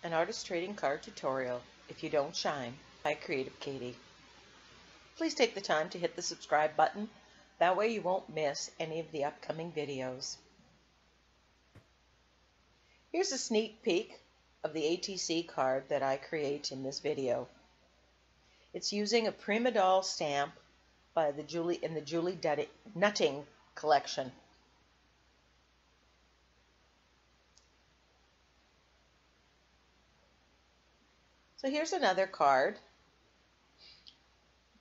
An artist trading card tutorial, If You Don't Shine, by Creative Katie. Please take the time to hit the subscribe button. That way you won't miss any of the upcoming videos. Here's a sneak peek of the ATC card that I create in this video. It's using a Prima Doll stamp by the Julie Nutting collection. So here's another card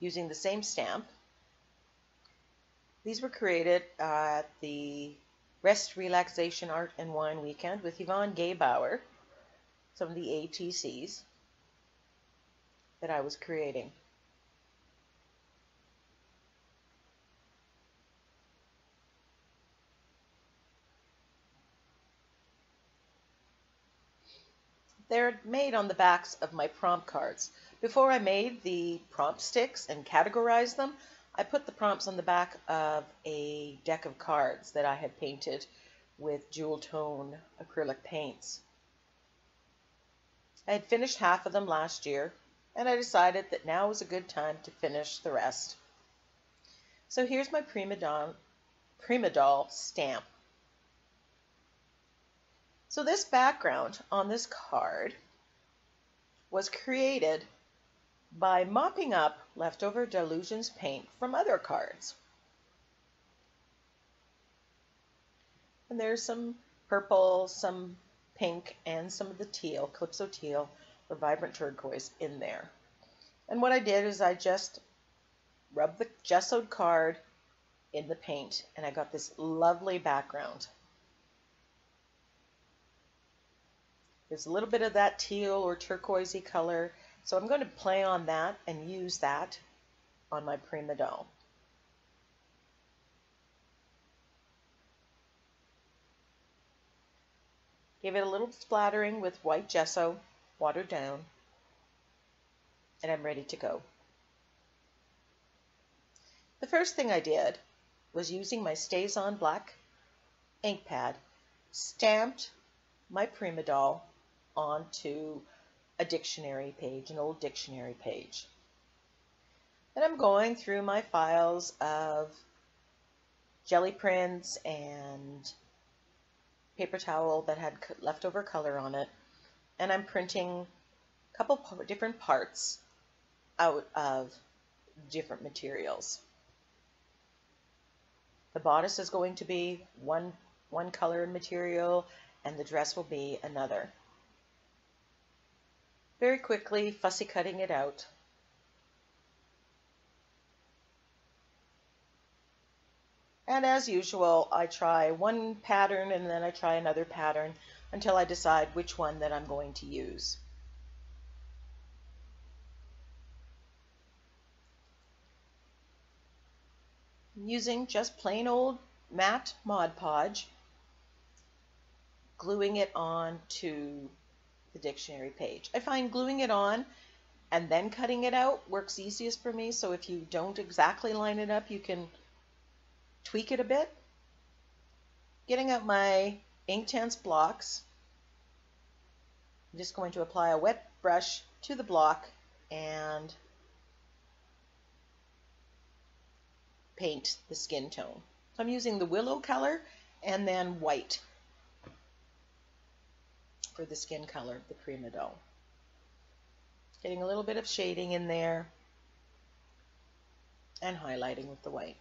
using the same stamp. These were created at the Rest, Relaxation, Art and Wine Weekend with Yvonne Gaybauer, some of the ATCs that I was creating. They're made on the backs of my prompt cards. Before I made the prompt sticks and categorized them, I put the prompts on the back of a deck of cards that I had painted with jewel tone acrylic paints. I had finished half of them last year, and I decided that now was a good time to finish the rest. So here's my Prima Doll stamp. So this background on this card was created by mopping up leftover Delusions paint from other cards. And there's some purple, some pink, and some of the teal, Calypso teal or vibrant turquoise in there. And what I did is I just rubbed the gessoed card in the paint, and I got this lovely background. There's a little bit of that teal or turquoisey color, so I'm going to play on that and use that on my Prima Doll. Give it a little splattering with white gesso, watered down, and I'm ready to go. The first thing I did was, using my Stays On Black ink pad, stamped my Prima Doll onto a dictionary page, an old dictionary page. And I'm going through my files of jelly prints and paper towel that had leftover color on it, and I'm printing a couple different parts out of different materials. The bodice is going to be one color and material, and the dress will be another. Very quickly fussy cutting it out. And as usual, I try one pattern and then I try another pattern until I decide which one that I'm going to use. I'm using just plain old matte Mod Podge, gluing it on to the dictionary page. I find gluing it on and then cutting it out works easiest for me, so if you don't exactly line it up, you can tweak it a bit. Getting out my Inktense blocks, I'm just going to apply a wet brush to the block and paint the skin tone. So I'm using the willow color and then white for the skin color of the Prima Doll. Getting a little bit of shading in there and highlighting with the white.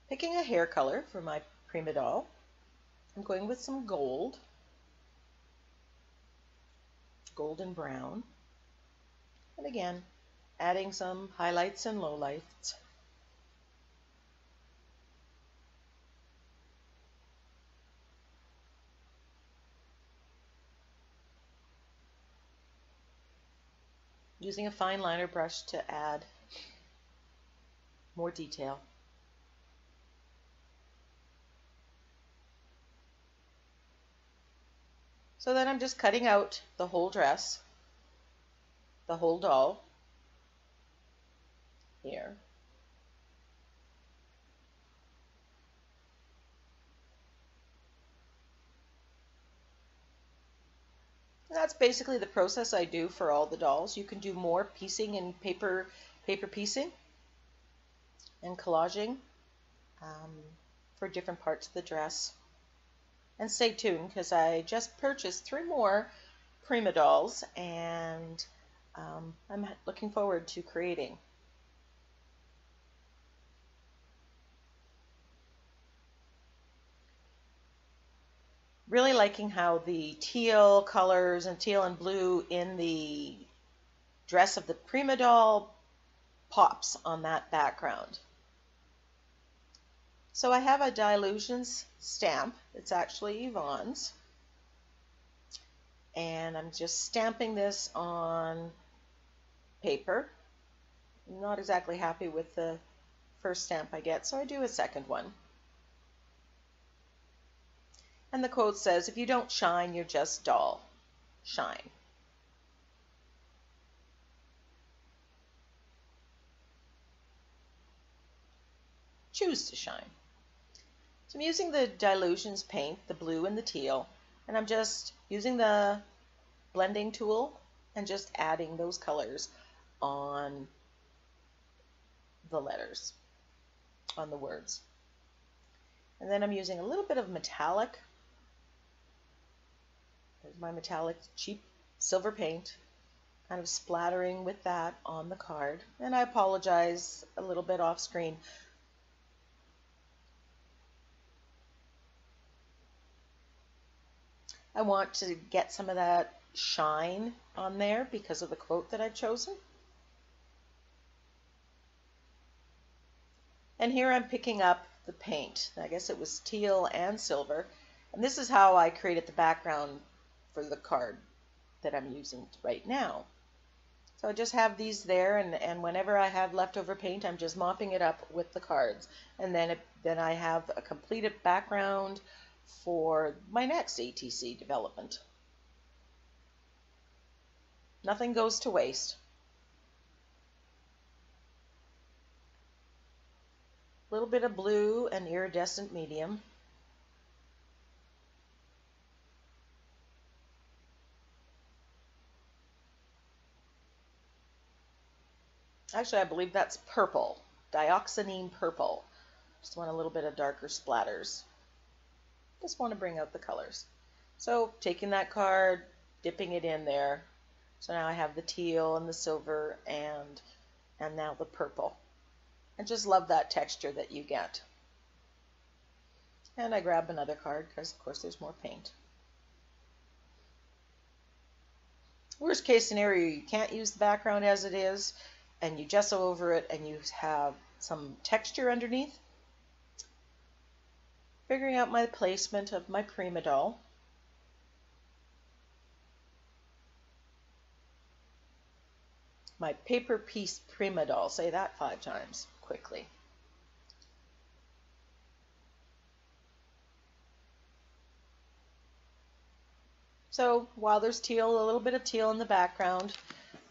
Picking a hair color for my Prima Doll, I'm going with some gold, golden brown, and again adding some highlights and lowlights. Using a fine liner brush to add more detail. So then I'm just cutting out the whole dress, the whole doll, here. And that's basically the process I do for all the dolls. You can do more piecing and paper piecing and collaging um, for different parts of the dress. And stay tuned because I just purchased 3 more Prima dolls, and I'm looking forward to creating. Really liking how the teal colors and teal and blue in the dress of the Prima doll pops on that background. So I have a Dilutions stamp. It's actually Yvonne's. And I'm just stamping this on paper. I'm not exactly happy with the first stamp I get, so I do a second one. And the quote says, "If you don't shine, you're just dull. Shine." Choose to shine. So I'm using the Dilutions paint, the blue and the teal, and I'm just using the blending tool and just adding those colors on the letters, on the words. And then I'm using a little bit of metallic. There's my metallic cheap silver paint, kind of splattering with that on the card. And I apologize a little bit off screen. I want to get some of that shine on there because of the quote that I've chosen. And here I'm picking up the paint. I guess it was teal and silver. And this is how I created the background for the card that I'm using right now. So I just have these there, and whenever I have leftover paint, I'm just mopping it up with the cards. And then I have a completed background for my next ATC development. Nothing goes to waste. A little bit of blue and iridescent medium. Actually, I believe that's purple, dioxazine purple. Just want a little bit of darker splatters. Just want to bring out the colors. So taking that card, dipping it in there. So now I have the teal and the silver and now the purple. I just love that texture that you get. And I grab another card because, of course, there's more paint. Worst case scenario, you can't use the background as it is, and you gesso over it and you have some texture underneath. Figuring out my placement of my Prima doll. My paper piece Prima doll. Say that 5 times quickly. So while there's teal, a little bit of teal in the background,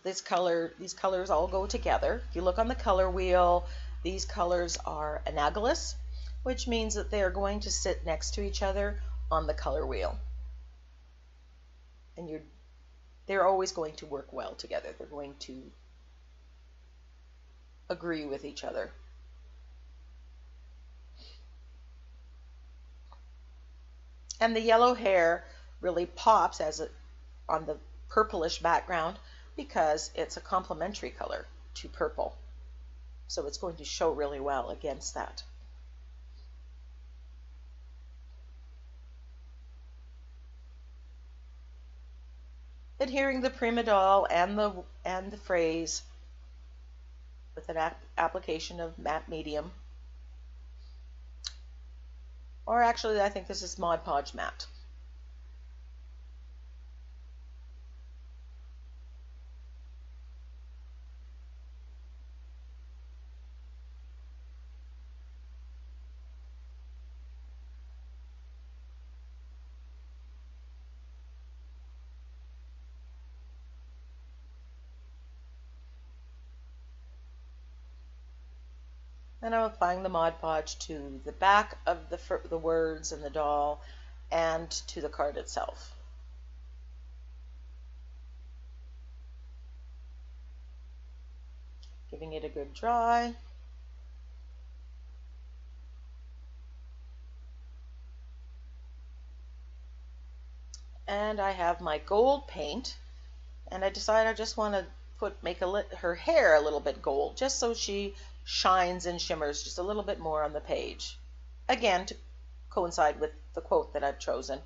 these colors all go together. If you look on the color wheel, these colors are analogous, which means that they are going to sit next to each other on the color wheel. And they're always going to work well together. They're going to agree with each other. And the yellow hair really pops on the purplish background because it's a complementary color to purple. So it's going to show really well against that. Adhering the Prima doll and the phrase with an application of matte medium. Or actually, I think this is Mod Podge matte. And I'm applying the Mod Podge to the back of the words and the doll and to the card itself. Giving it a good dry. And I have my gold paint, and I decide I just want to make her hair a little bit gold, just so she shines and shimmers just a little bit more on the page. Again, to coincide with the quote that I've chosen.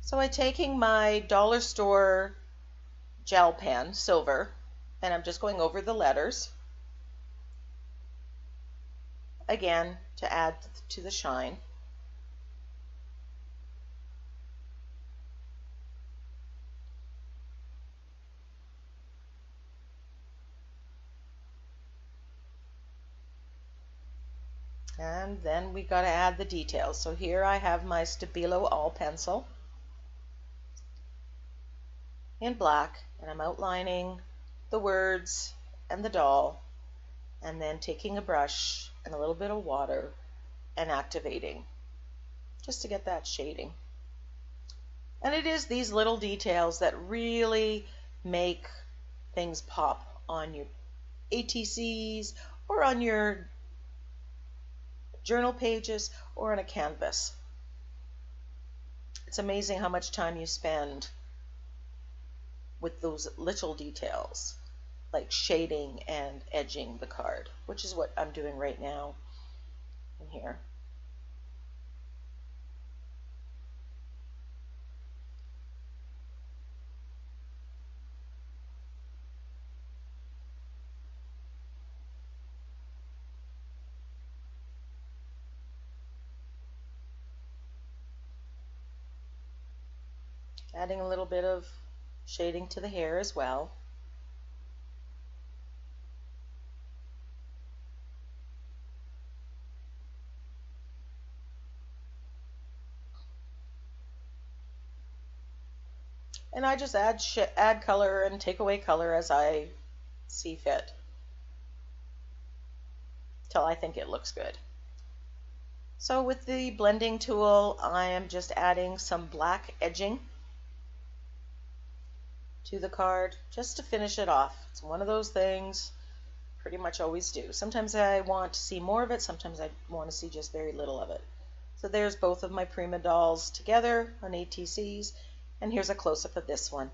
So I'm taking my dollar store gel pen, silver, and I'm just going over the letters, again, to add to the shine. And then we got to add the details. So here I have my Stabilo All pencil in black, and I'm outlining the words and the doll, and then taking a brush and a little bit of water and activating just to get that shading. And it is these little details that really make things pop on your ATCs or on your journal pages or on a canvas. It's amazing how much time you spend with those little details, like shading and edging the card, which is what I'm doing right now in here. Adding a little bit of shading to the hair as well. And I just add color and take away color as I see fit, till I think it looks good. So with the blending tool, I am just adding some black edging to the card just to finish it off. It's one of those things, pretty much always do. Sometimes I want to see more of it, sometimes I want to see just very little of it. So there's both of my Prima dolls together on ATCs, and here's a close-up of this one.